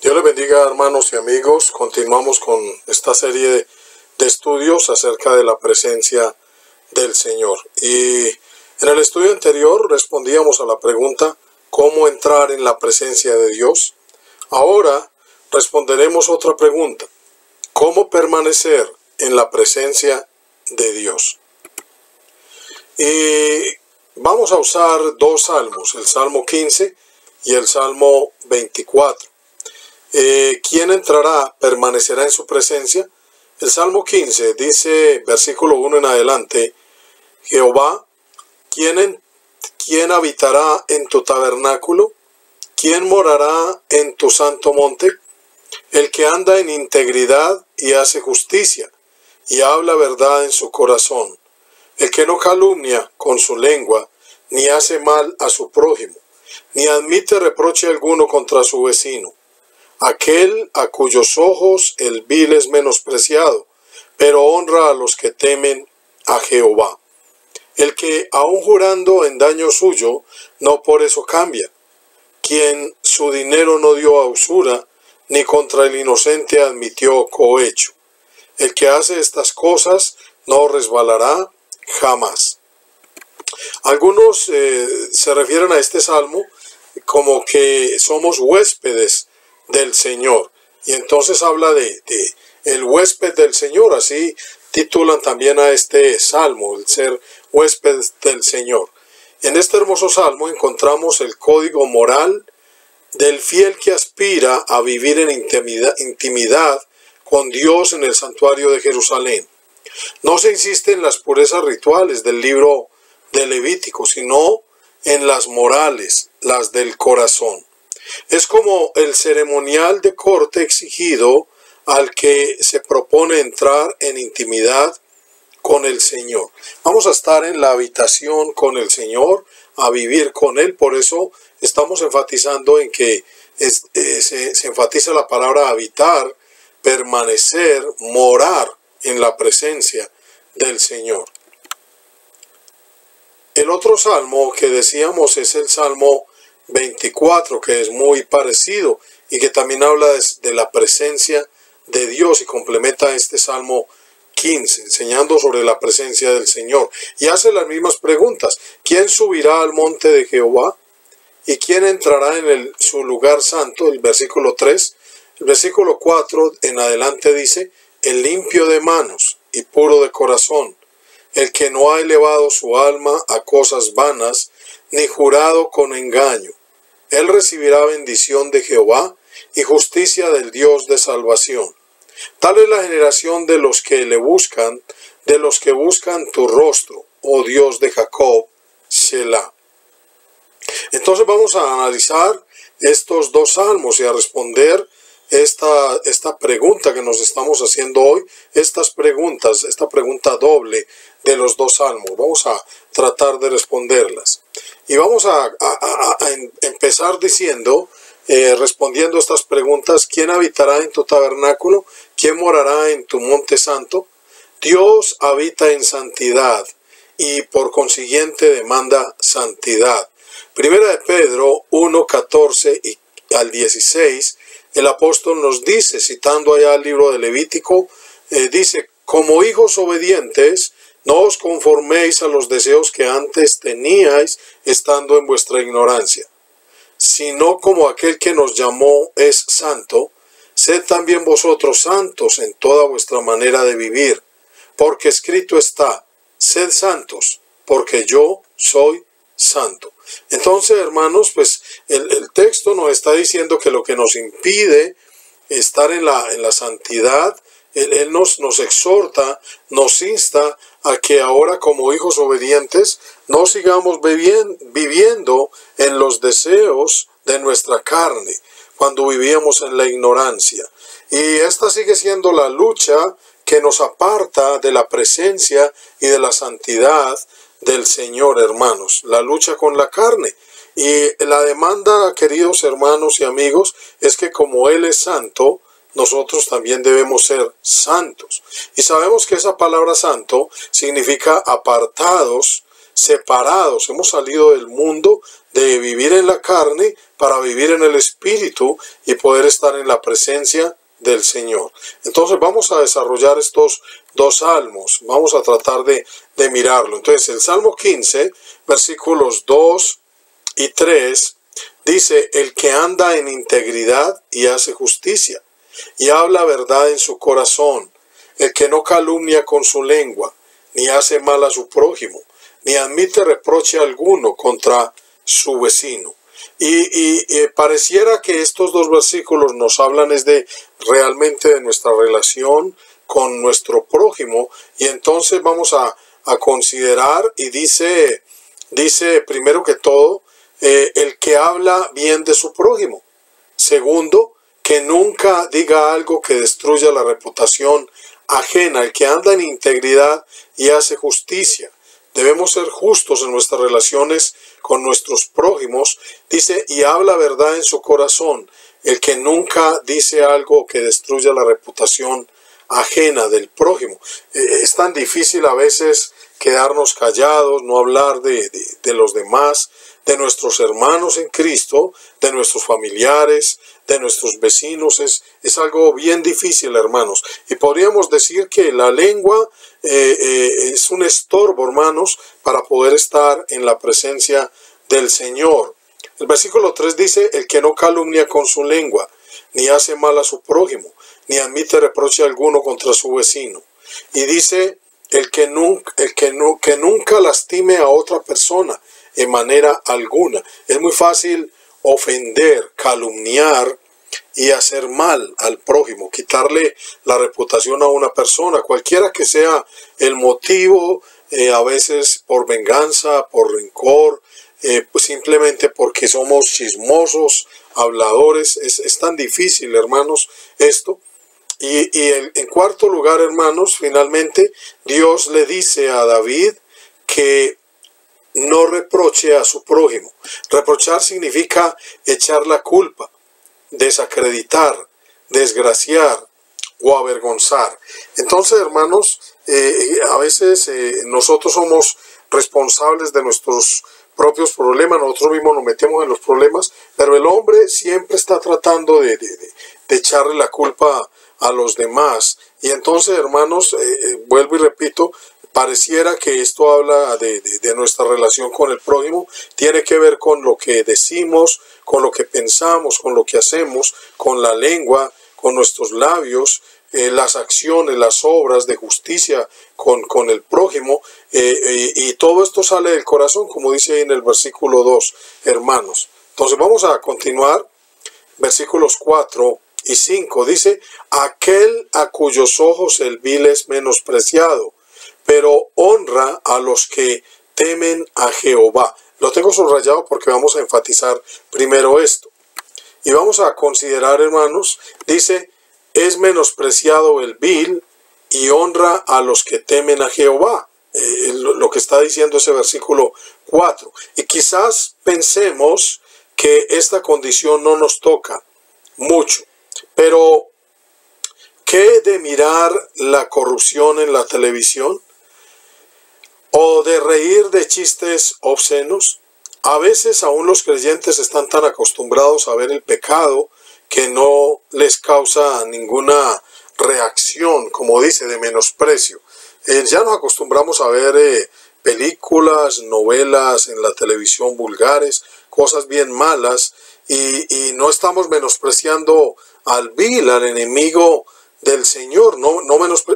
Dios les bendiga, hermanos y amigos. Continuamos con esta serie de estudios acerca de la presencia del Señor. Y en el estudio anterior respondíamos a la pregunta ¿cómo entrar en la presencia de Dios? Ahora responderemos otra pregunta: ¿cómo permanecer en la presencia de Dios? Y vamos a usar dos salmos, el Salmo 15 y el Salmo 24. ¿Quién entrará, permanecerá en su presencia? El Salmo 15 dice, versículo 1 en adelante: Jehová, ¿quién habitará en tu tabernáculo? ¿Quién morará en tu santo monte? El que anda en integridad y hace justicia, y habla verdad en su corazón. El que no calumnia con su lengua, ni hace mal a su prójimo, ni admite reproche alguno contra su vecino. Aquel a cuyos ojos el vil es menospreciado, pero honra a los que temen a Jehová. El que, aun jurando en daño suyo, no por eso cambia. Quien su dinero no dio a usura, ni contra el inocente admitió cohecho. El que hace estas cosas no resbalará jamás. Algunos se refieren a este salmo como que somos huéspedes del Señor, y entonces habla de el huésped del Señor. Así titulan también a este salmo, el ser huésped del Señor. En este hermoso salmo encontramos el código moral del fiel que aspira a vivir en intimidad con Dios en el santuario de Jerusalén. No se insiste en las purezas rituales del libro de Levítico, sino en las morales, las del corazón. Es como el ceremonial de corte exigido al que se propone entrar en intimidad con el Señor. Vamos a estar en la habitación con el Señor, a vivir con Él. Por eso estamos enfatizando en que se enfatiza la palabra habitar, permanecer, morar en la presencia del Señor. El otro salmo que decíamos es el Salmo 24, que es muy parecido y que también habla de la presencia de Dios y complementa este Salmo 15, enseñando sobre la presencia del Señor. Y hace las mismas preguntas: ¿quién subirá al monte de Jehová? ¿Y quién entrará en su lugar santo? El versículo 3. El versículo 4 en adelante dice: el limpio de manos y puro de corazón, el que no ha elevado su alma a cosas vanas, ni jurado con engaño. Él recibirá bendición de Jehová y justicia del Dios de salvación. Tal es la generación de los que le buscan, de los que buscan tu rostro, oh Dios de Jacob, Selah. Entonces vamos a analizar estos dos salmos y a responder esta pregunta que nos estamos haciendo hoy, esta pregunta doble de los dos salmos. Vamos a tratar de responderlas. Y vamos a empezar diciendo, respondiendo estas preguntas: ¿quién habitará en tu tabernáculo? ¿Quién morará en tu monte santo? Dios habita en santidad y por consiguiente demanda santidad. Primera de Pedro 1:14 y al 16, el apóstol nos dice, citando allá el libro de Levítico, dice: como hijos obedientes, no os conforméis a los deseos que antes teníais estando en vuestra ignorancia, sino como aquel que nos llamó es santo, sed también vosotros santos en toda vuestra manera de vivir, porque escrito está: sed santos, porque yo soy santo. Entonces, hermanos, pues el texto nos está diciendo que lo que nos impide estar en la santidad, Él nos exhorta, nos insta a que ahora, como hijos obedientes, no sigamos viviendo en los deseos de nuestra carne, cuando vivíamos en la ignorancia. Y esta sigue siendo la lucha que nos aparta de la presencia y de la santidad del Señor, hermanos, la lucha con la carne. Y la demanda, queridos hermanos y amigos, es que como Él es santo, nosotros también debemos ser santos. Y sabemos que esa palabra santo significa apartados, separados, hemos salido del mundo de vivir en la carne para vivir en el Espíritu y poder estar en la presencia del Señor. Entonces vamos a desarrollar estos dos salmos, vamos a tratar de mirarlo. Entonces el Salmo 15, versículos 2 y 3, dice: el que anda en integridad y hace justicia, y habla verdad en su corazón, el que no calumnia con su lengua, ni hace mal a su prójimo, ni admite reproche alguno contra su vecino. Y pareciera que estos dos versículos nos hablan realmente de nuestra relación con nuestro prójimo, y entonces vamos a considerar, y dice primero que todo, el que habla bien de su prójimo. Segundo, que nunca diga algo que destruya la reputación ajena, el que anda en integridad y hace justicia. Debemos ser justos en nuestras relaciones con nuestros prójimos, dice, y habla verdad en su corazón, el que nunca dice algo que destruya la reputación ajena del prójimo. Es tan difícil a veces quedarnos callados, no hablar de los demás, de nuestros hermanos en Cristo, de nuestros familiares, de nuestros vecinos. Es algo bien difícil, hermanos. Y podríamos decir que la lengua es un estorbo, hermanos, para poder estar en la presencia del Señor. El versículo 3 dice: el que no calumnia con su lengua, ni hace mal a su prójimo, ni admite reproche alguno contra su vecino. Y dice: que nunca lastime a otra persona en manera alguna. Es muy fácil ofender, calumniar y hacer mal al prójimo, quitarle la reputación a una persona, cualquiera que sea el motivo, a veces por venganza, por rencor, pues simplemente porque somos chismosos, habladores. Es tan difícil, hermanos, esto. Y en cuarto lugar, hermanos, finalmente Dios le dice a David que no reproche a su prójimo. Reprochar significa echar la culpa, desacreditar, desgraciar o avergonzar. Entonces, hermanos, a veces nosotros somos responsables de nuestros propios problemas, nosotros mismos nos metemos en los problemas, pero el hombre siempre está tratando de echarle la culpa a los demás. Y entonces, hermanos, vuelvo y repito, pareciera que esto habla de nuestra relación con el prójimo, tiene que ver con lo que decimos, con lo que pensamos, con lo que hacemos, con la lengua, con nuestros labios, las acciones, las obras de justicia con el prójimo, y todo esto sale del corazón, como dice ahí en el versículo 2, hermanos. Entonces vamos a continuar, versículos 4 y 5, dice: aquel a cuyos ojos el vil es menospreciado, pero honra a los que temen a Jehová. Lo tengo subrayado porque vamos a enfatizar primero esto. Y vamos a considerar, hermanos, dice: es menospreciado el vil y honra a los que temen a Jehová. Lo que está diciendo ese versículo 4. Y quizás pensemos que esta condición no nos toca mucho. Pero, ¿qué de mirar la corrupción en la televisión? ¿O de reír de chistes obscenos? A veces aún los creyentes están tan acostumbrados a ver el pecado que no les causa ninguna reacción, como dice, de menosprecio. Ya nos acostumbramos a ver películas, novelas en la televisión vulgares, cosas bien malas, y no estamos menospreciando al vil, al enemigo del Señor.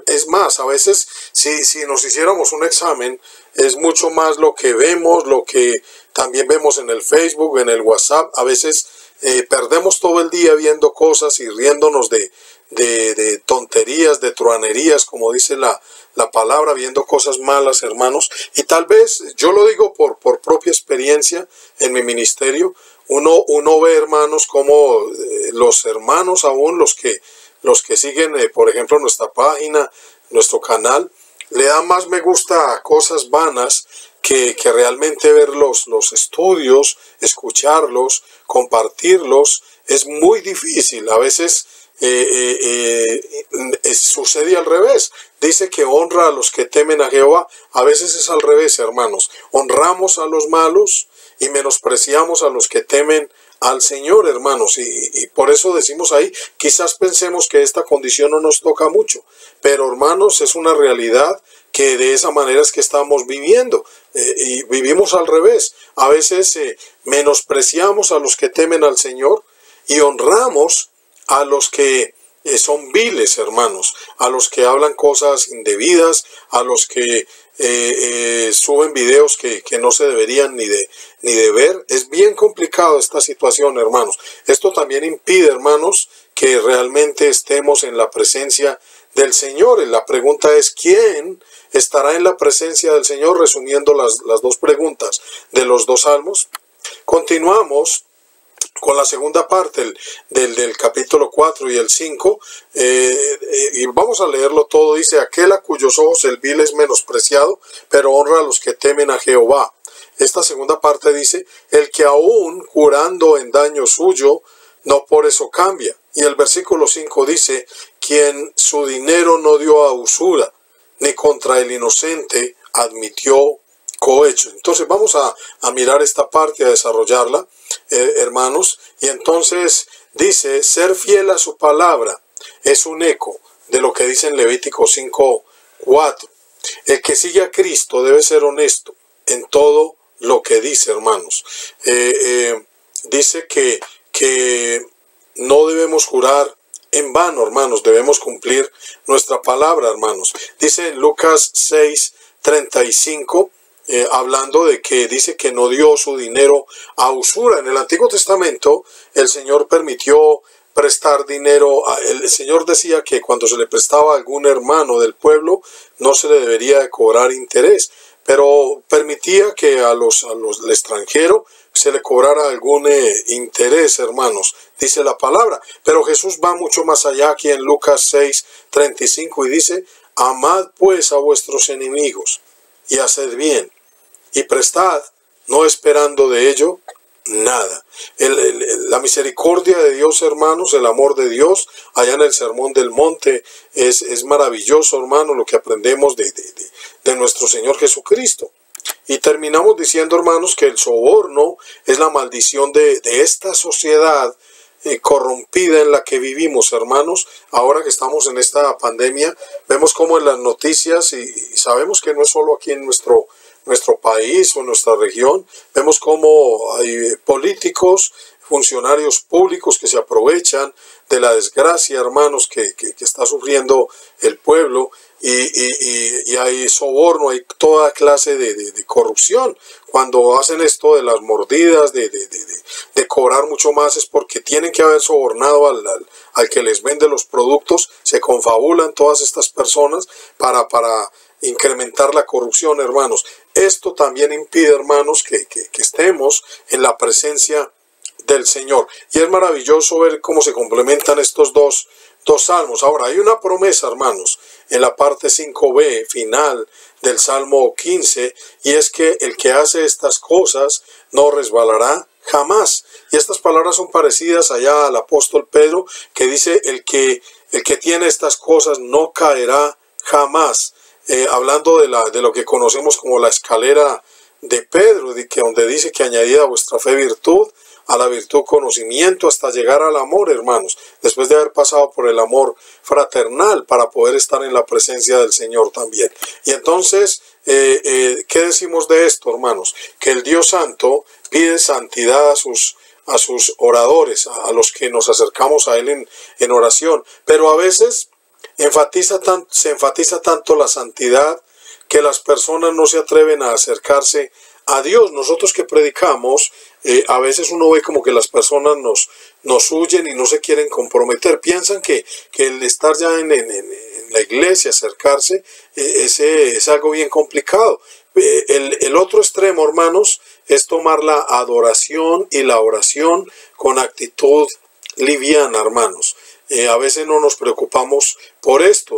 Es más, a veces si nos hiciéramos un examen, es mucho más lo que vemos, lo que también vemos en el Facebook, en el WhatsApp. A veces perdemos todo el día viendo cosas y riéndonos de tonterías, de truanerías, como dice la palabra, viendo cosas malas, hermanos. Y tal vez, yo lo digo por propia experiencia en mi ministerio, uno ve, hermanos, como los hermanos aún, los que siguen, por ejemplo, nuestra página, nuestro canal, le dan más me gusta a cosas vanas que realmente ver los estudios, escucharlos, compartirlos. Es muy difícil. A veces sucede al revés. dice que honra a los que temen a Jehová. A veces es al revés, hermanos. Honramos a los malos y menospreciamos a los que temen al Señor, hermanos. Y por eso decimos ahí, quizás pensemos que esta condición no nos toca mucho. Pero, hermanos, es una realidad que de esa manera es que estamos viviendo. Y vivimos al revés. A veces menospreciamos a los que temen al Señor y honramos a los que son viles, hermanos, a los que hablan cosas indebidas, a los que suben videos que no se deberían ni de ver. Es bien complicado esta situación, hermanos. Esto también impide, hermanos, que realmente estemos en la presencia del Señor. Y la pregunta es, ¿quién estará en la presencia del Señor? Resumiendo las dos preguntas de los dos salmos. Continuamos con la segunda parte del capítulo 4 y el 5, y vamos a leerlo todo. Dice: aquel a cuyos ojos el vil es menospreciado, pero honra a los que temen a Jehová. Esta segunda parte dice: el que aún jurando en daño suyo, no por eso cambia. Y el versículo 5 dice: quien su dinero no dio a usura, ni contra el inocente admitió cohecho. Entonces vamos a mirar esta parte, a desarrollarla, hermanos. Y entonces dice: ser fiel a su palabra es un eco de lo que dice en Levítico 5:4. El que sigue a Cristo debe ser honesto en todo lo que dice, hermanos. Dice que no debemos jurar en vano, hermanos. Debemos cumplir nuestra palabra, hermanos. Dice en Lucas 6:35, hablando de que dice que no dio su dinero a usura. En el Antiguo Testamento el Señor permitió prestar dinero. El Señor decía que cuando se le prestaba a algún hermano del pueblo no se le debería de cobrar interés, pero permitía que al extranjero se le cobrara algún interés, hermanos, dice la palabra. Pero Jesús va mucho más allá aquí en Lucas 6:35 y dice: amad pues a vuestros enemigos y haced bien, y prestad, no esperando de ello nada. La misericordia de Dios, hermanos, el amor de Dios, allá en el Sermón del Monte, es maravilloso, hermano, lo que aprendemos de nuestro Señor Jesucristo. Y terminamos diciendo, hermanos, que el soborno es la maldición de esta sociedad corrompida en la que vivimos, hermanos. Ahora que estamos en esta pandemia, vemos como en las noticias, y sabemos que no es solo aquí en nuestro país o en nuestra región, vemos como hay políticos, funcionarios públicos que se aprovechan de la desgracia, hermanos, que está sufriendo el pueblo, y hay soborno, hay toda clase de corrupción. Cuando hacen esto de las mordidas, de cobrar mucho más, es porque tienen que haber sobornado al que les vende los productos. Se confabulan todas estas personas para incrementar la corrupción, hermanos. Esto también impide, hermanos, que estemos en la presencia del Señor. Y es maravilloso ver cómo se complementan estos dos salmos. Ahora, hay una promesa, hermanos, en la parte 5b final del Salmo 15, y es que el que hace estas cosas no resbalará jamás. Y estas palabras son parecidas allá al apóstol Pedro, que dice: el que tiene estas cosas no caerá jamás. Hablando de lo que conocemos como la escalera de Pedro, donde dice que añadida a vuestra fe virtud, a la virtud conocimiento, hasta llegar al amor, hermanos, después de haber pasado por el amor fraternal para poder estar en la presencia del Señor también. Y entonces, ¿qué decimos de esto, hermanos? Que el Dios Santo pide santidad a sus oradores, a los que nos acercamos a Él en oración, pero a veces se enfatiza tanto la santidad que las personas no se atreven a acercarse a Dios. Nosotros que predicamos, a veces uno ve como que las personas nos huyen y no se quieren comprometer. Piensan que el estar ya en la iglesia, acercarse, es algo bien complicado. El otro extremo, hermanos, es tomar la adoración y la oración con actitud liviana, hermanos. A veces no nos preocupamos por esto.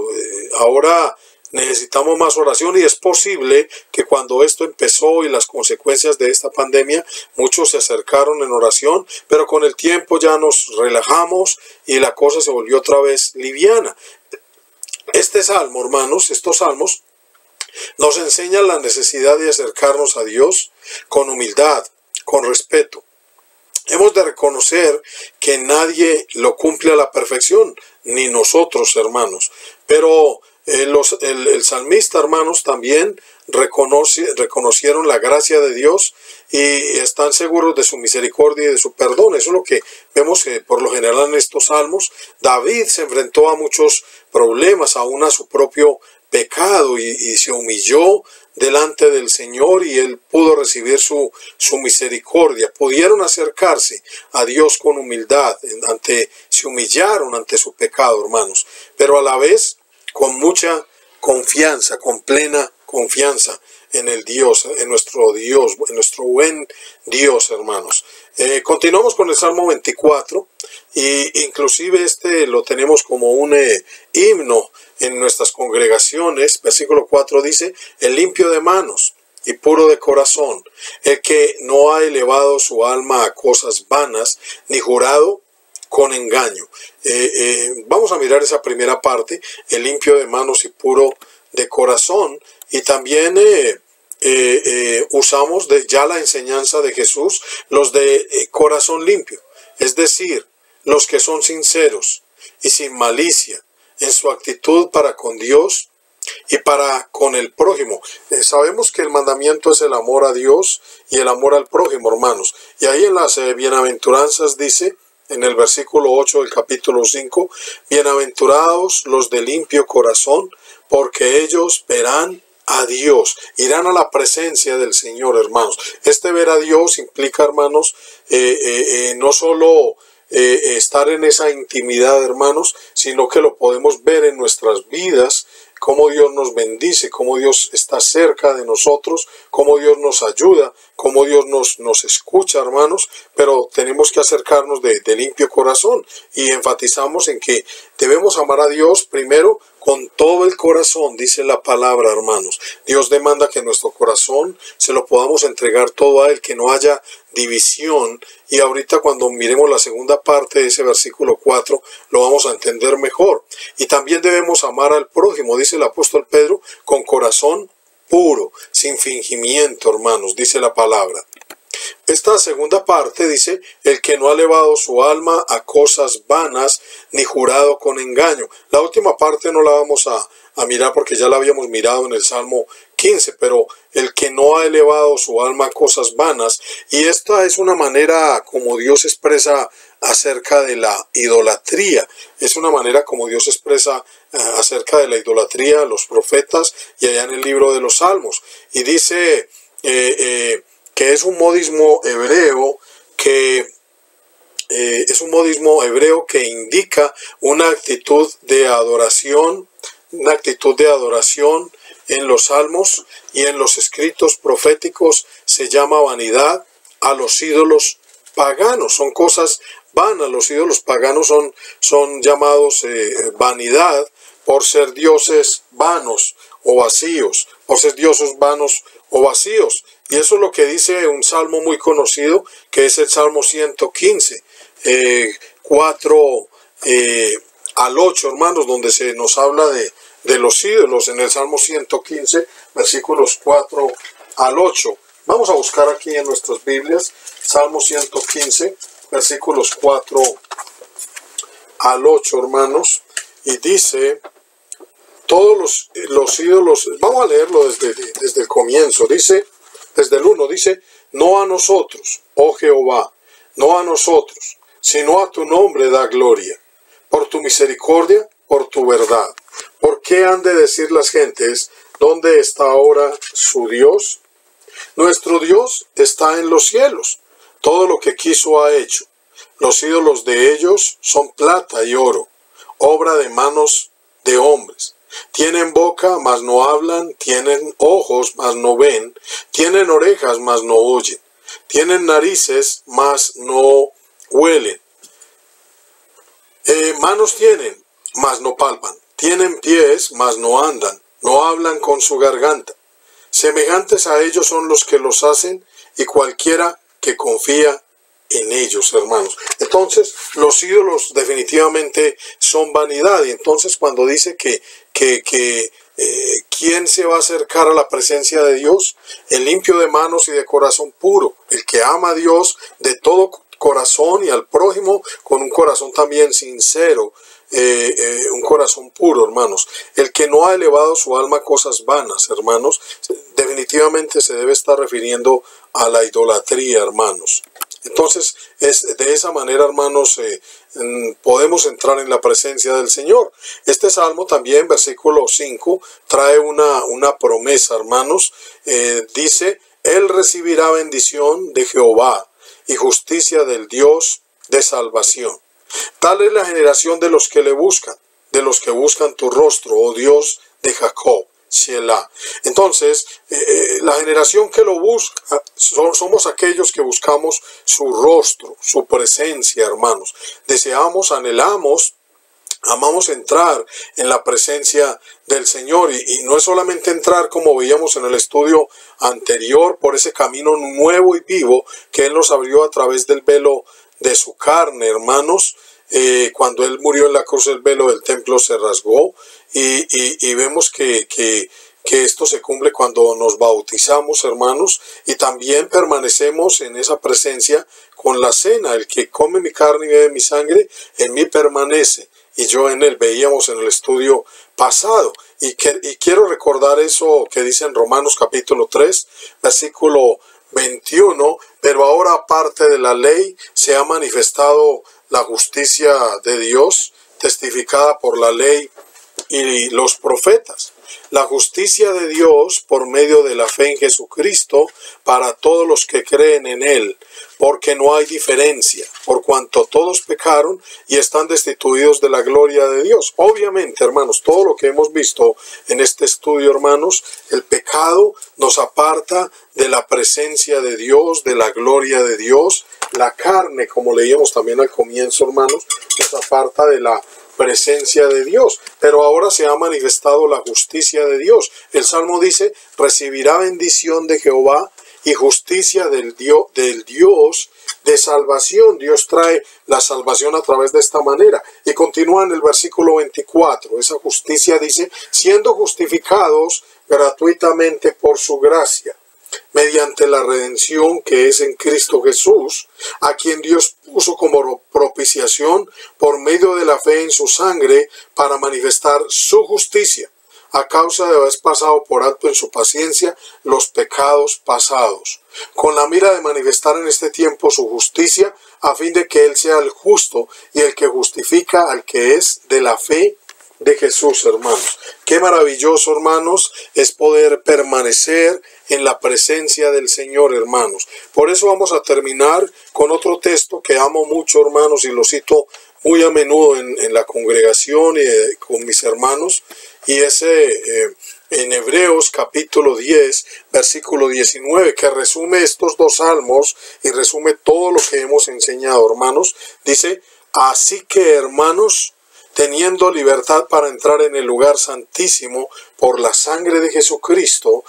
Ahora necesitamos más oración, y es posible que cuando esto empezó y las consecuencias de esta pandemia, muchos se acercaron en oración, pero con el tiempo ya nos relajamos y la cosa se volvió otra vez liviana. Este salmo, hermanos, estos salmos nos enseñan la necesidad de acercarnos a Dios con humildad, con respeto. Hemos de reconocer que nadie lo cumple a la perfección, ni nosotros, hermanos. Pero el salmista, hermanos, también reconocieron la gracia de Dios y están seguros de su misericordia y de su perdón. Eso es lo que vemos por lo general en estos salmos. David se enfrentó a muchos problemas, aún a su propio pecado, y se humilló delante del Señor y él pudo recibir su misericordia. Pudieron acercarse a Dios con humildad, se humillaron ante su pecado, hermanos, pero a la vez con mucha confianza, con plena confianza en el Dios, en nuestro buen Dios, hermanos. Continuamos con el Salmo 24, y inclusive este lo tenemos como un himno en nuestras congregaciones. Versículo 4 dice: el limpio de manos y puro de corazón, el que no ha elevado su alma a cosas vanas, ni jurado con engaño. Vamos a mirar esa primera parte, el limpio de manos y puro de corazón, y también usamos ya la enseñanza de Jesús, los de corazón limpio, es decir, los que son sinceros y sin malicia en su actitud para con Dios y para con el prójimo. Sabemos que el mandamiento es el amor a Dios y el amor al prójimo, hermanos. Y ahí en las bienaventuranzas dice, en el versículo 8 del capítulo 5, bienaventurados los de limpio corazón, porque ellos verán a Dios, irán a la presencia del Señor, hermanos. Este ver a Dios implica, hermanos, no solo estar en esa intimidad, hermanos, sino que lo podemos ver en nuestras vidas, cómo Dios nos bendice, cómo Dios está cerca de nosotros, cómo Dios nos ayuda, cómo Dios nos escucha, hermanos. Pero tenemos que acercarnos de limpio corazón, y enfatizamos en que debemos amar a Dios primero con todo el corazón, dice la palabra, hermanos. Dios demanda que nuestro corazón se lo podamos entregar todo a Él, que no haya división. Y ahorita cuando miremos la segunda parte de ese versículo 4, lo vamos a entender mejor. Y también debemos amar al prójimo, dice el apóstol Pedro, con corazón puro, sin fingimiento, hermanos, dice la palabra. Esta segunda parte dice: el que no ha elevado su alma a cosas vanas, ni jurado con engaño. La última parte no la vamos a mirar porque ya la habíamos mirado en el Salmo 15, pero el que no ha elevado su alma a cosas vanas, y esta es una manera como Dios expresa acerca de la idolatría. Es una manera como Dios expresa acerca de la idolatría a los profetas y allá en el libro de los Salmos. Y dice que es un modismo hebreo que indica una actitud de adoración, en los salmos y en los escritos proféticos. Se llama vanidad a los ídolos paganos, son cosas vanas. Los ídolos paganos son llamados vanidad por ser dioses vanos o vacíos, Y eso es lo que dice un salmo muy conocido, que es el Salmo 115, 4 al 8, hermanos, donde se nos habla de los ídolos, en el Salmo 115, versículos 4 al 8. Vamos a buscar aquí en nuestras Biblias, Salmo 115, versículos 4 al 8, hermanos, y dice: todos los ídolos, vamos a leerlo desde el comienzo, dice, desde el 1, dice: no a nosotros, oh Jehová, no a nosotros, sino a tu nombre da gloria, por tu misericordia, por tu verdad. ¿Por qué han de decir las gentes, dónde está ahora su Dios? Nuestro Dios está en los cielos, todo lo que quiso ha hecho. Los ídolos de ellos son plata y oro, obra de manos de hombres. Tienen boca, mas no hablan, tienen ojos, mas no ven, tienen orejas, mas no oyen, tienen narices, mas no huelen, manos tienen, mas no palpan, tienen pies, mas no andan, no hablan con su garganta. Semejantes a ellos son los que los hacen, y cualquiera que confía en ellos, hermanos. Entonces, los ídolos definitivamente son vanidad. Y entonces cuando dice que ¿quién se va a acercar a la presencia de Dios? El limpio de manos y de corazón puro, el que ama a Dios de todo corazón y al prójimo con un corazón también sincero, un corazón puro, hermanos. El que no ha elevado su alma a cosas vanas, hermanos, definitivamente se debe estar refiriendo a la idolatría, hermanos. Entonces, es de esa manera, hermanos, podemos entrar en la presencia del Señor. Este salmo también, versículo 5, trae una promesa, hermanos. Dice, Él recibirá bendición de Jehová y justicia del Dios de salvación. Tal es la generación de los que le buscan, de los que buscan tu rostro, oh Dios de Jacob. Selah. Entonces, la generación que lo busca, somos aquellos que buscamos su rostro, su presencia, hermanos. Deseamos, anhelamos, amamos entrar en la presencia del Señor. Y no es solamente entrar, como veíamos en el estudio anterior, por ese camino nuevo y vivo que Él nos abrió a través del velo de su carne, hermanos. Cuando Él murió en la cruz, el velo del templo se rasgó. Y vemos que esto se cumple cuando nos bautizamos, hermanos, y también permanecemos en esa presencia con la cena. El que come mi carne y bebe mi sangre, en mí permanece, y yo en él. Veíamos en el estudio pasado. Y quiero recordar eso que dice en Romanos capítulo 3, versículo 21, pero ahora aparte de la ley se ha manifestado la justicia de Dios, testificada por la ley y los profetas. La justicia de Dios por medio de la fe en Jesucristo para todos los que creen en Él, porque no hay diferencia, por cuanto todos pecaron y están destituidos de la gloria de Dios. Obviamente, hermanos, todo lo que hemos visto en este estudio, hermanos, el pecado nos aparta de la presencia de Dios, de la gloria de Dios. La carne, como leíamos también al comienzo, hermanos, nos aparta de la presencia de Dios, pero ahora se ha manifestado la justicia de Dios. El Salmo dice, recibirá bendición de Jehová y justicia del Dios de salvación. Dios trae la salvación a través de esta manera. Y continúa en el versículo 24, esa justicia dice, siendo justificados gratuitamente por su gracia, mediante la redención que es en Cristo Jesús, a quien Dios puso como propiciación por medio de la fe en su sangre para manifestar su justicia, a causa de haber pasado por alto en su paciencia los pecados pasados, con la mira de manifestar en este tiempo su justicia, a fin de que Él sea el justo y el que justifica al que es de la fe de Jesús, hermanos. Qué maravilloso, hermanos, es poder permanecer en la presencia del Señor, hermanos. Por eso vamos a terminar con otro texto que amo mucho, hermanos, y lo cito muy a menudo en la congregación y con mis hermanos, y es en Hebreos capítulo 10, versículo 19, que resume estos dos salmos y resume todo lo que hemos enseñado, hermanos. Dice, así que, hermanos, teniendo libertad para entrar en el lugar santísimo por la sangre de Jesucristo,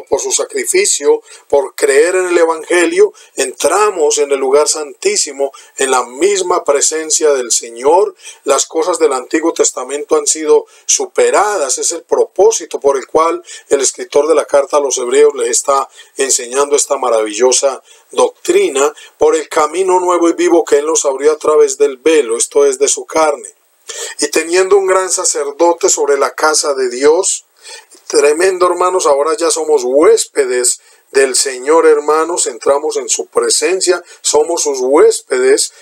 por su sacrificio, por creer en el Evangelio, entramos en el lugar santísimo, en la misma presencia del Señor. Las cosas del Antiguo Testamento han sido superadas. Es el propósito por el cual el escritor de la carta a los Hebreos les está enseñando esta maravillosa doctrina, por el camino nuevo y vivo que Él nos abrió a través del velo, esto es de su carne. Y teniendo un gran sacerdote sobre la casa de Dios, tremendo, hermanos, ahora ya somos huéspedes del Señor, hermanos, entramos en su presencia, somos sus huéspedes,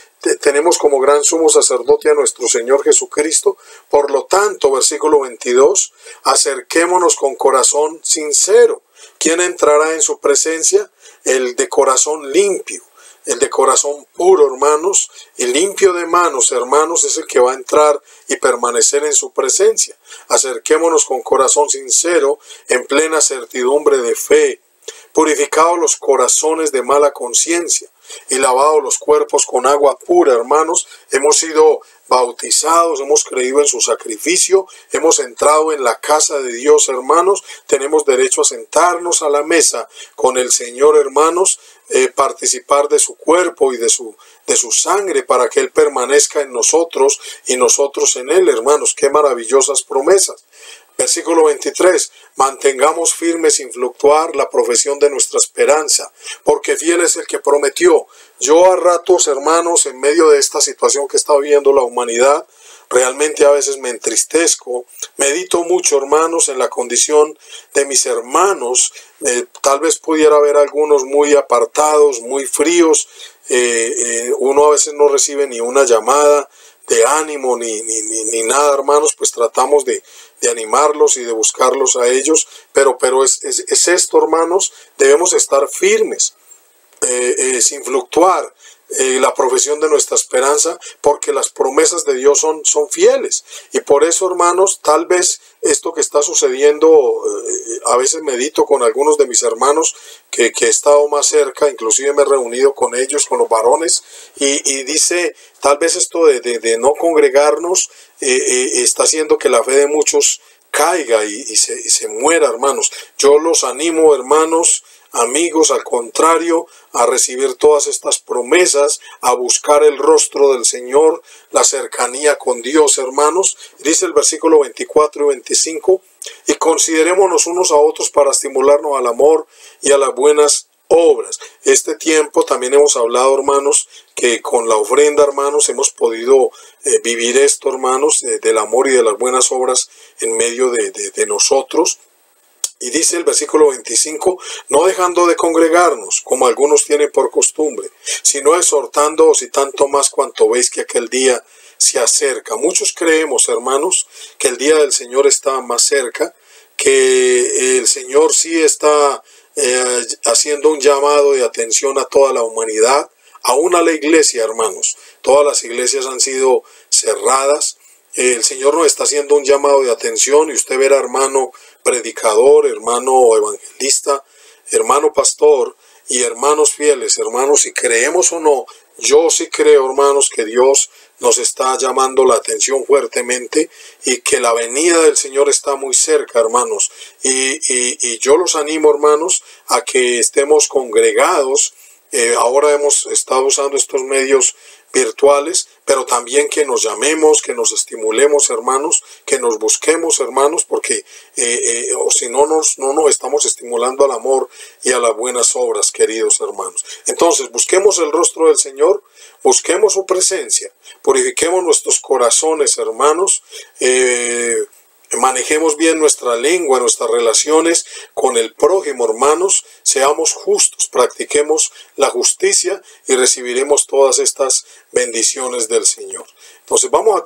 tenemos como gran sumo sacerdote a nuestro Señor Jesucristo. Por lo tanto, versículo 22, acerquémonos con corazón sincero. ¿Quién entrará en su presencia? El de corazón limpio, el de corazón puro, hermanos, y limpio de manos, hermanos, es el que va a entrar y permanecer en su presencia. Acerquémonos con corazón sincero, en plena certidumbre de fe, purificados los corazones de mala conciencia y lavados los cuerpos con agua pura, hermanos. Hemos sido bautizados, hemos creído en su sacrificio, hemos entrado en la casa de Dios, hermanos, tenemos derecho a sentarnos a la mesa con el Señor, hermanos, participar de su cuerpo y de su sangre para que Él permanezca en nosotros y nosotros en Él, hermanos. Qué maravillosas promesas. Versículo 23, mantengamos firme sin fluctuar la profesión de nuestra esperanza, porque fiel es el que prometió. Yo a ratos, hermanos, en medio de esta situación que está viviendo la humanidad, realmente a veces me entristezco, medito mucho, hermanos, en la condición de mis hermanos. Tal vez pudiera haber algunos muy apartados, muy fríos, uno a veces no recibe ni una llamada de ánimo ni nada, hermanos, pues tratamos de animarlos y de buscarlos a ellos, pero es esto, hermanos, debemos estar firmes, sin fluctuar la profesión de nuestra esperanza, porque las promesas de Dios son fieles. Y por eso, hermanos, tal vez esto que está sucediendo, a veces medito con algunos de mis hermanos que he estado más cerca, inclusive me he reunido con ellos, con los varones, y dice, tal vez esto de no congregarnos está haciendo que la fe de muchos caiga y se muera, hermanos. Yo los animo, hermanos, amigos, al contrario, a recibir todas estas promesas, a buscar el rostro del Señor, la cercanía con Dios, hermanos. Dice el versículo 24 y 25, y considerémonos unos a otros para estimularnos al amor y a las buenas obras. Este tiempo también hemos hablado, hermanos, que con la ofrenda, hermanos, hemos podido vivir esto, hermanos, del amor y de las buenas obras en medio de nosotros. Y dice el versículo 25, no dejando de congregarnos, como algunos tienen por costumbre, sino exhortándoos y tanto más cuanto veis que aquel día se acerca. Muchos creemos, hermanos, que el día del Señor está más cerca, que el Señor sí está haciendo un llamado de atención a toda la humanidad, aún a la iglesia, hermanos. Todas las iglesias han sido cerradas. El Señor nos está haciendo un llamado de atención, y usted verá, hermano predicador, hermano evangelista, hermano pastor y hermanos fieles, hermanos, si creemos o no, yo sí creo, hermanos, que Dios nos está llamando la atención fuertemente y que la venida del Señor está muy cerca, hermanos, y yo los animo, hermanos, a que estemos congregados. Ahora hemos estado usando estos medios virtuales, pero también que nos llamemos, que nos estimulemos, hermanos, que nos busquemos, hermanos, porque o si no nos estamos estimulando al amor y a las buenas obras, queridos hermanos. Entonces, busquemos el rostro del Señor, busquemos su presencia, purifiquemos nuestros corazones, hermanos, manejemos bien nuestra lengua, nuestras relaciones con el prójimo, hermanos, seamos justos, practiquemos la justicia y recibiremos todas estas bendiciones del Señor. Entonces vamos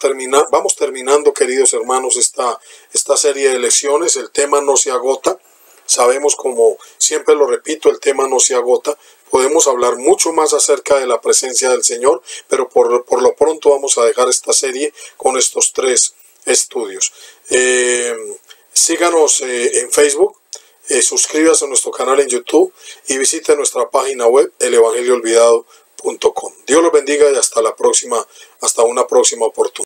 terminando, queridos hermanos, esta serie de lecciones. El tema no se agota. Sabemos, como siempre lo repito, el tema no se agota. Podemos hablar mucho más acerca de la presencia del Señor, pero por lo pronto vamos a dejar esta serie con estos 3 estudios. Síganos en Facebook, suscríbase a nuestro canal en YouTube y visite nuestra página web elevangelioolvidado.com. Dios los bendiga y hasta una próxima oportunidad.